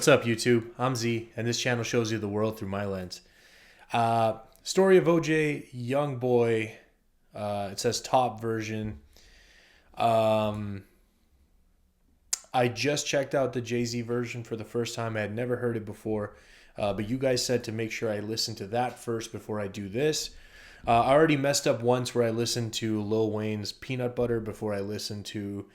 What's up, YouTube? I'm Z, and this channel shows you the world through my lens. Story of OJ, YoungBoy. It says top version. I just checked out the Jay-Z version for the first time. I had never heard it before, but you guys said to make sure I listen to that first before I do this. I already messed up once where I listened to Lil Wayne's Peanut Butter before I listened to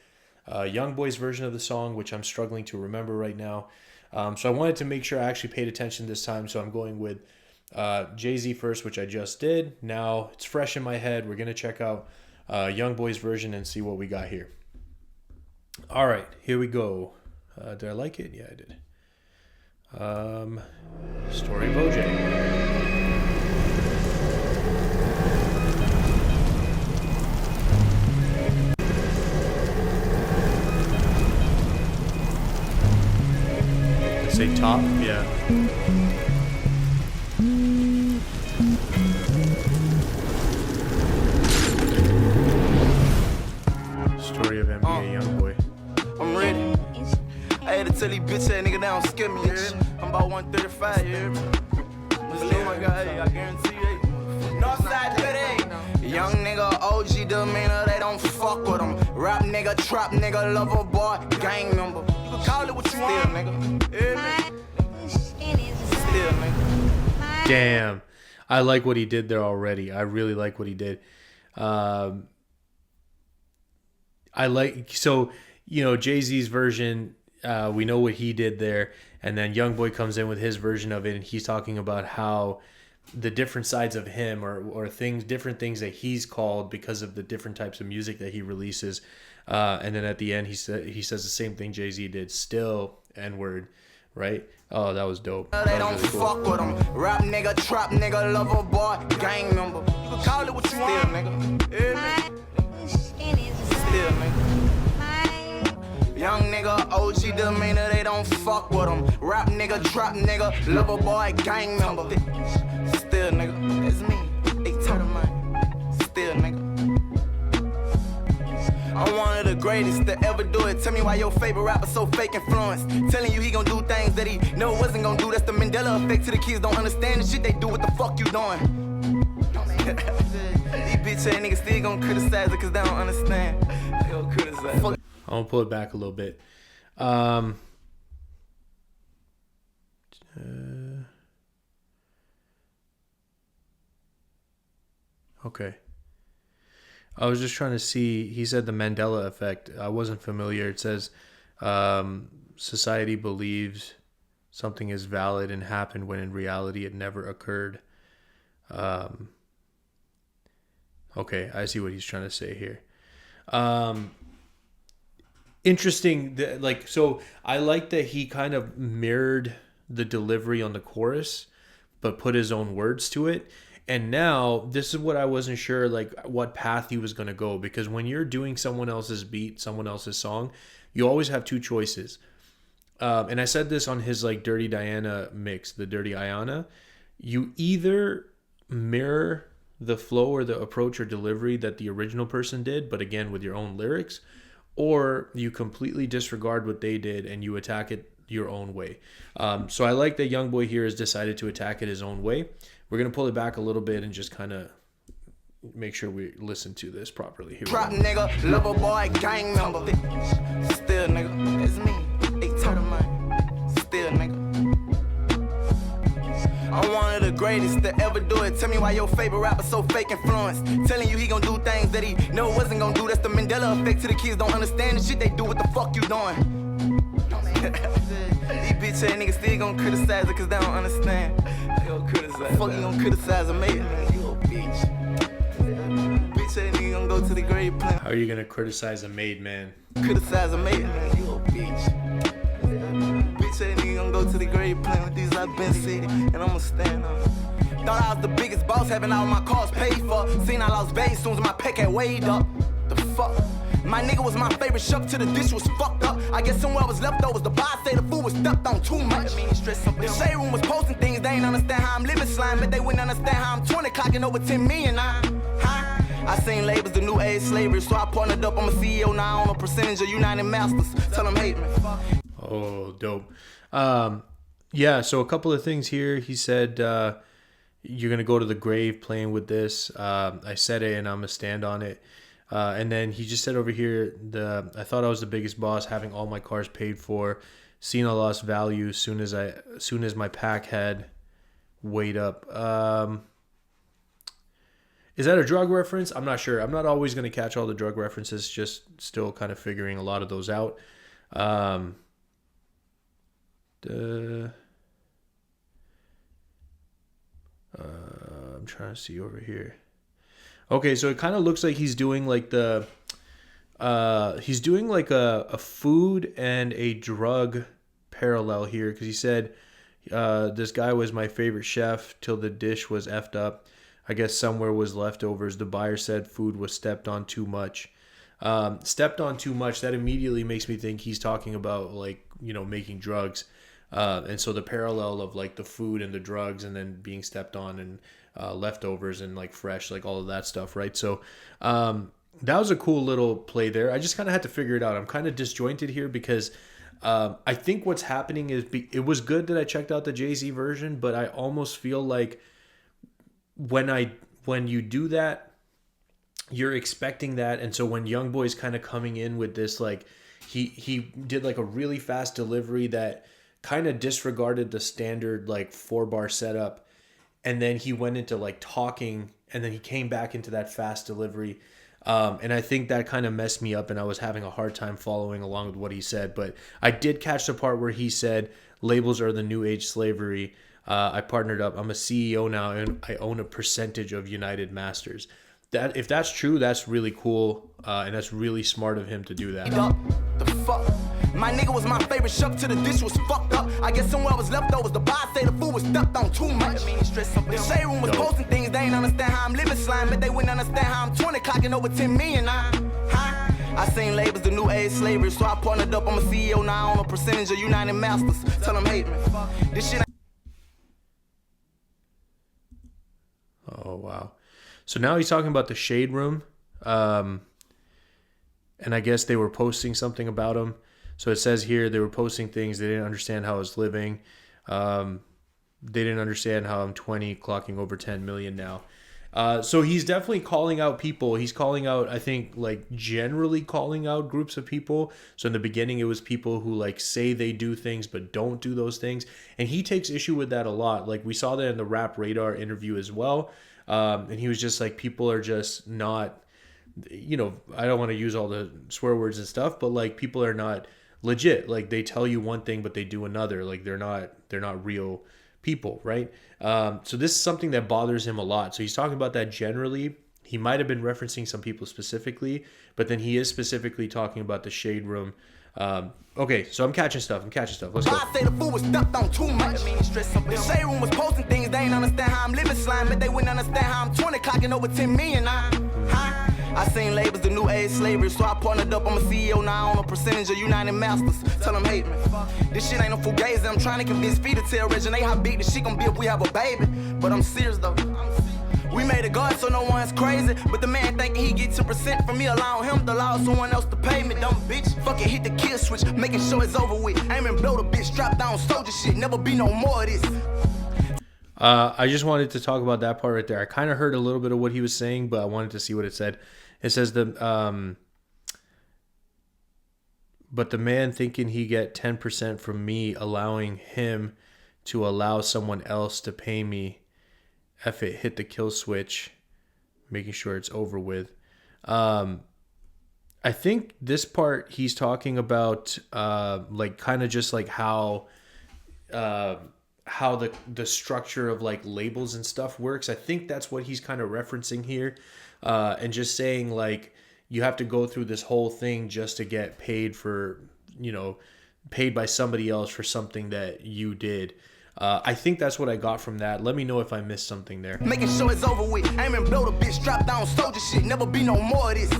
YoungBoy's version of the song, which I'm struggling to remember right now. So I wanted to make sure I actually paid attention this time, so I'm going with Jay-Z first, which I just did. Now it's fresh in my head. We're going to check out YoungBoy's version and see what we got here. All right, here we go. Did I like it? Yeah, I did. Story of OJ. Say top? Yeah. Story of NBA YoungBoy. I'm ready. I had to tell these bitch ass nigga down, scare me, yeah. I'm about 135, yeah. Oh my God, I guarantee you. Northside today. Young nigga, OG demeanor, they don't fuck with them. Rap nigga, trap nigga, lover boy, gang member. You can call it what you want, nigga. Still, nigga. Damn. I like what he did there already. I really like what he did. I like, so, you know, Jay-Z's version, we know what he did there. And then YoungBoy comes in with his version of it, and he's talking about how the different sides of him or things, different things that he's called because of the different types of music that he releases. And then at the end, he says the same thing Jay-Z did, still N-word, right? Oh, that was dope. They don't really cool. Fuck with them. Rap nigga, trap nigga, lover boy, gang member. You can call it what you want, nigga. Still, nigga. Young nigga, OG demeanor, they don't fuck with them. Rap nigga, trap nigga, lover boy, gang member. Still, nigga, it's me. They talk mine. Still, nigga. I'm one of the greatest to ever do it. Tell me why your favorite rapper so fake influence. Telling you he gon' do things that he know wasn't gon' do. That's the Mandela effect to the kids don't understand the shit they do. What the fuck you doing? These bitch ass niggas still gon' criticize it cause they don't understand. They gon' criticize. I'm gonna pull it back a little bit. Okay. I was just trying to see, he said the Mandela effect. I wasn't familiar. It says society believes something is valid and happened when in reality it never occurred. Okay, I see what he's trying to say here. Interesting, so I like that he kind of mirrored the delivery on the chorus, but put his own words to it. And now, this is what I wasn't sure, like, what path he was going to go. Because when you're doing someone else's beat, someone else's song, you always have two choices. And I said this on his, like, Dirty Diana mix, the Dirty Ayana. You either mirror the flow or the approach or delivery that the original person did, but again, with your own lyrics. Or you completely disregard what they did and you attack it your own way. So I like that YoungBoy here has decided to attack it his own way. We're going to pull it back a little bit and just kind of make sure we listen to this properly. Here we Trap nigga, lover boy, gang member. Still, nigga, it's me. They talk mine. Still, nigga. I'm one of the greatest to ever do it. Tell me why your favorite rapper so fake influence. Telling you he gon' do things that he know wasn't gon' do. That's the Mandela effect to the kids don't understand the shit they do. What the fuck you doing? These bitch ass niggas still gon' criticize it cause they don't understand. They gon' criticize. Fuck you gon' criticize a mate, man. You a bitch. Bitch ass nigga gon' go to the grave plan. How are you gonna criticize a made man? Criticize a mate, man. You a bitch. Bitch ass nigga gon' go to the grave plan with these I've been city, and I'ma stand on it. Thought I was the biggest boss, having all my cars paid for. Seen I lost base soon as my pay had weighed up. The fuck? My nigga was my favorite chef till the dish was fucked up. I guess somewhere was leftovers. The boss say the food was stuffed on too much. The shade room was posting things, they ain't understand how I'm living slime, but they wouldn't understand how I'm 20 clocking over 10 million. I seen labels, the new age slavery, so I partnered up. I'm a CEO now on a percentage of United Masters. Tell them hate me. Oh, dope. Yeah, so a couple of things here. He said, you're going to go to the grave playing with this. I said it and I'm going to stand on it. And then he just said over here, I thought I was the biggest boss, having all my cars paid for. Cena lost value soon as my pack had weighed up. Is that a drug reference? I'm not sure. I'm not always going to catch all the drug references, just still kind of figuring a lot of those out. I'm trying to see over here. Okay, so it kind of looks like he's doing like he's doing like a food and a drug parallel here, because he said this guy was my favorite chef till the dish was effed up. I guess somewhere was leftovers. The buyer said food was stepped on too much. Stepped on too much, that immediately makes me think he's talking about, like, you know, making drugs. And so the parallel of like the food and the drugs and then being stepped on and leftovers and like fresh, like all of that stuff, right? So that was a cool little play there. I just kind of had to figure it out. I'm kind of disjointed here because I think what's happening is it was good that I checked out the Jay-Z version, but I almost feel like when you do that, you're expecting that. And so when YoungBoy's kind of coming in with this, like he did like a really fast delivery that kind of disregarded the standard like 4-bar setup, and then he went into like talking, and then he came back into that fast delivery, and I think that kind of messed me up, and I was having a hard time following along with what he said. But I did catch the part where he said labels are the new age slavery. I partnered up. I'm a CEO now, and I own a percentage of United Masters. That, if that's true, that's really cool, and that's really smart of him to do that. The fuck? My nigga was my favorite chef till the dish was fucked up. I guess somewhere was leftovers. The boss say the food was stepped on too much. The shade room was posting things. They ain't understand how I'm living slime, but they wouldn't understand how I'm 20 clocking over 10 million. I seen labels the new age slavery, so I partnered up. I'm a CEO now, I own a percentage of United Masters. Tell them hate me. This shit. Oh wow. So now he's talking about the shade room, and I guess they were posting something about him. So it says here they were posting things. They didn't understand how I was living. They didn't understand how I'm 20, clocking over 10 million now. So he's definitely calling out people. He's calling out, I think, like generally calling out groups of people. So in the beginning, it was people who like say they do things but don't do those things. And he takes issue with that a lot. Like we saw that in the Rap Radar interview as well. And he was just like, people are just not, you know, I don't want to use all the swear words and stuff, but like people are not legit. Like they tell you one thing, but they do another. Like they're not real people, right? So this is something that bothers him a lot. So he's talking about that generally. He might have been referencing some people specifically, but then he is specifically talking about the shade room. Okay, so I'm catching stuff. Let's go. I say the food was stepped on too much. The shade room was posting things. They ain't understand how I'm living slime, but they wouldn't understand how I'm 20 clocking over 10 million. I seen labels the new age slavery, so I partnered up. I'm a CEO now, I own a percentage of United Masters. Tell them hate me. This shit ain't no fugazi. I'm trying to convince Fee to tell Reggie how big this shit gonna be if we have a baby. But I'm serious though. We made a God so no one's crazy, but the man thinking he get 10% from me, allowing him to allow someone else to pay me. Dumb bitch, fuck it, hit the kill switch, making sure it's over with. Aiming blow the bitch, strap down soldier shit, never be no more of this. I just wanted to talk about that part right there. I kind of heard a little bit of what he was saying, but I wanted to see what it said. It says but the man thinking he get 10% from me, allowing him to allow someone else to pay me. F it, hit the kill switch, making sure it's over with. I think this part he's talking about like kind of just like how the structure of like labels and stuff works. I think that's what he's kind of referencing here, and just saying like you have to go through this whole thing just to get paid for, you know, paid by somebody else for something that you did. I think that's what I got from that. Let me know if I missed something there. Making sure it's over with. Aiming blow the bitch, strap down soldier shit, never be no more of this.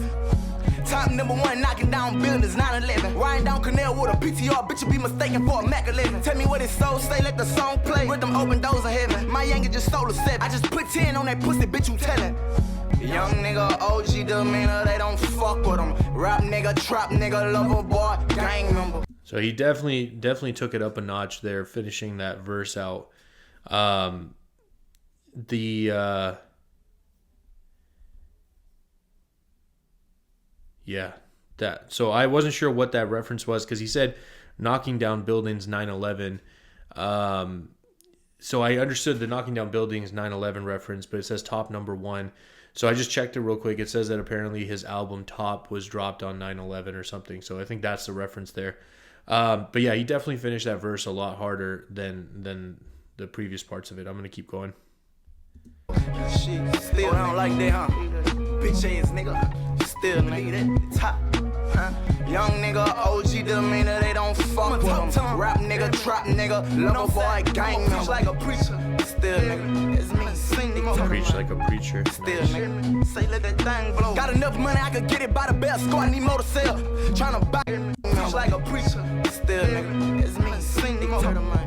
Top number one, knocking down buildings, 9/11. Riding down Canal with a PTR, bitch, you be mistaken for a Mac 11. Tell me what his soul say, let the song play. With them open doors of heaven. My youngin' just stole a 7. I just put 10 on that pussy, bitch, you tellin'. Young nigga, OG demeanor, they don't fuck with him. Rap nigga, trap nigga, lover boy, gang member. So he definitely took it up a notch there, finishing that verse out. Um, the Yeah, that. So I wasn't sure what that reference was because he said knocking down buildings 9/11. Um, so I understood the knocking down buildings 9/11 reference, but it says top number one. So I just checked it real quick. It says that apparently his album Top was dropped on 9/11 or something. So I think that's the reference there. But yeah, he definitely finished that verse a lot harder than the previous parts of it. I'm gonna keep going. Shit, still don't like that, huh? Bitch ass nigga, still nigga, top, huh? Young nigga, OG demeanor, they don't fuck with them. Rap nigga, trap nigga, lover boy, gang member. Like a preacher, still nigga, it's me, sing nigga. Preach like a preacher. Still nigga, say let that thing blow. Got enough money, I could get it by the best. Squad need more to sell. Tryna buy preach like a preacher, still nigga, it's me, sing nigga.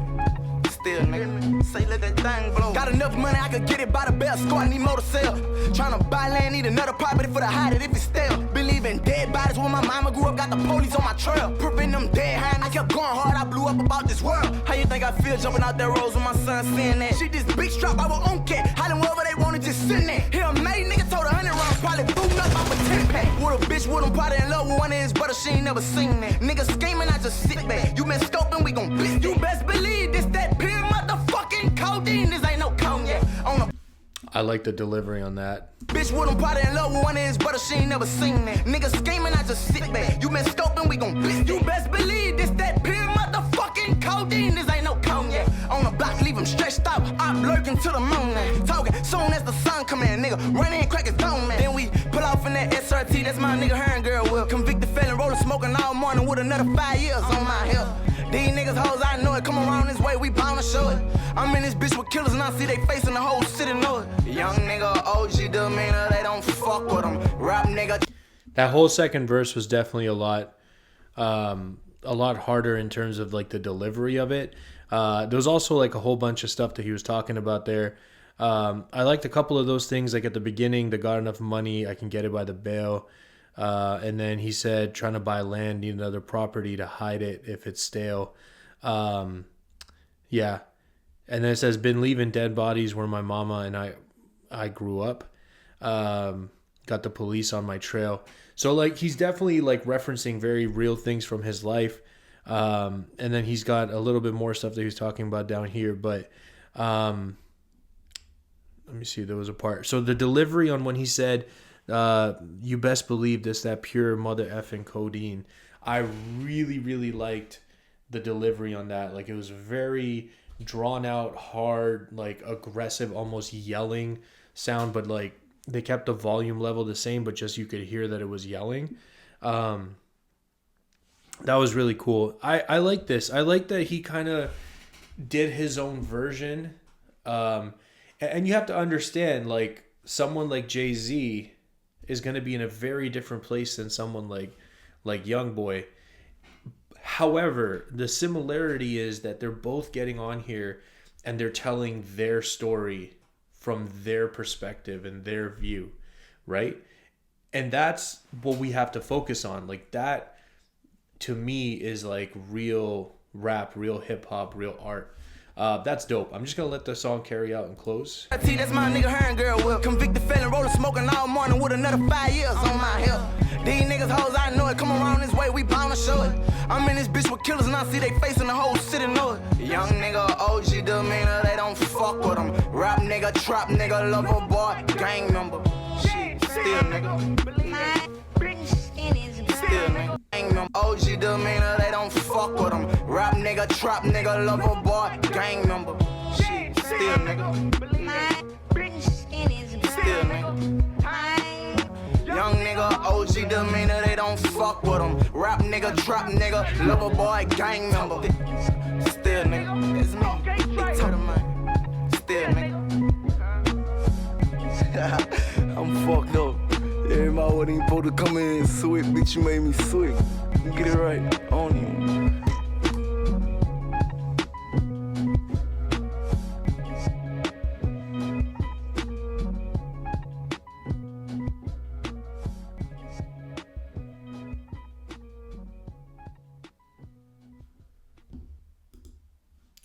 Still nigga, say let that thing blow. Got enough money, I could get it by the best. Squad need more to sell. Tryna buy land, need another property for the hide it if it's stale. Believe in dead bodies when my mama grew up, got the police on my trail. Proving them dead hand, I kept going hard, I blew up about this world. How you think I feel jumping out that roads when my son seeing that? She this big strap, I will own cat. Hiding wherever they wanna just sitting there. Here a made nigga told 100 rounds, probably booting up off a 10 pack. With a bitch with him, probably in love with one of his brothers, she ain't never seen that. Nigga scheming, I just sit back. You been scoping, we gon' bitch. You best believe this, that pure motherfucking codeine. This ain't no cognac. On a I like the delivery on that. bitch with him, probably in love with one of his brothers, she ain't never seen that. Nigga scheming, I just sit back. You been scoping, we gon' bitch. You best believe this, that pure motherfucking codeine. This ain't no cognac. On the block, leave him stretched out. I'm lurking to the moon now. Talking soon as the sun come in, nigga. Run in, crack his dome, man. Then we pull off in that SRT, that's my nigga, her and girl will. Convicted felon, rolling, smoking all morning with another 5 years on my hip. These niggas hoes, I know it. Come around this way, we bound to show it. I'm in this bitch with killers and I see they face in the whole city know it. Young nigga, OG demeanor, they don't fuck with them. Rap nigga. That whole second verse was definitely a lot harder in terms of like the delivery of it. There was also like a whole bunch of stuff that he was talking about there. I liked a couple of those things, like at the beginning, the got enough money, I can get it by the bail. And then he said, trying to buy land, need another property to hide it if it's stale. Yeah. And then it says, been leaving dead bodies where my mama and I grew up. Got the police on my trail. So like he's definitely like referencing very real things from his life. And then he's got a little bit more stuff that he was talking about down here. But let me see, there was a part. So the delivery on when he said, you best believe this, that pure mother effing codeine. I really, really liked the delivery on that. Like it was very drawn out, hard, like aggressive, almost yelling sound, but like they kept the volume level the same, but just you could hear that it was yelling. That was really cool. I like this. I like that he kind of did his own version. And you have to understand, like someone like Jay-Z is going to be in a very different place than someone like YoungBoy. However, the similarity is that they're both getting on here and they're telling their story from their perspective and their view, right? And that's what we have to focus on. Like that, to me, is like real rap, real hip hop, real art. That's dope. I'm just gonna let the song carry out and close. That's my nigga, her and girl will. Convicted felon, rolling, smoking all morning with another 5 years on my hip. These niggas hoes, I know it. Come around this way, we bound to show it. I'm in this bitch with killers and I see they face in the whole city know it. Young nigga, OG demeanor, they don't fuck with them. Rap nigga, trap nigga, lover boy, gang member. Shit, still nigga. Still nigga. Gang member. OG demeanor, they don't fuck with them. Rap nigga, trap nigga, lover boy, gang member. Shit, still nigga. Still nigga. Young nigga, OG demeanor, they don't fuck with them. Rap nigga, trap nigga, lover boy, gang member. Still nigga, it's me. Big turtle man. Still nigga. I'm fucked up. Everybody wasn't even supposed to come in and sweat. Bitch, you made me sweat. Get it right on you.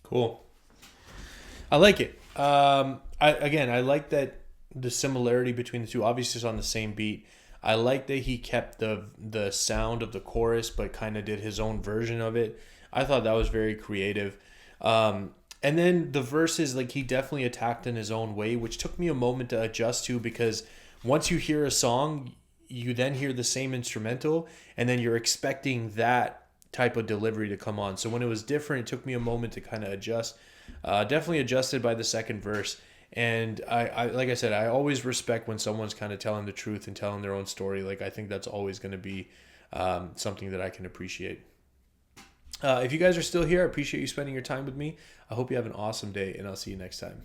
Cool. I like it. I like that the similarity between the two. Obviously, it's on the same beat. I like that he kept the sound of the chorus, but kind of did his own version of it. I thought that was very creative. And then the verses, like he definitely attacked in his own way, which took me a moment to adjust to because once you hear a song, you then hear the same instrumental, and then you're expecting that type of delivery to come on. So when it was different, it took me a moment to kind of adjust. Definitely adjusted by the second verse. And I like I said, I always respect when someone's kind of telling the truth and telling their own story. Like I think that's always going to be something that I can appreciate. If you guys are still here, I appreciate you spending your time with me. I hope you have an awesome day, and I'll see you next time.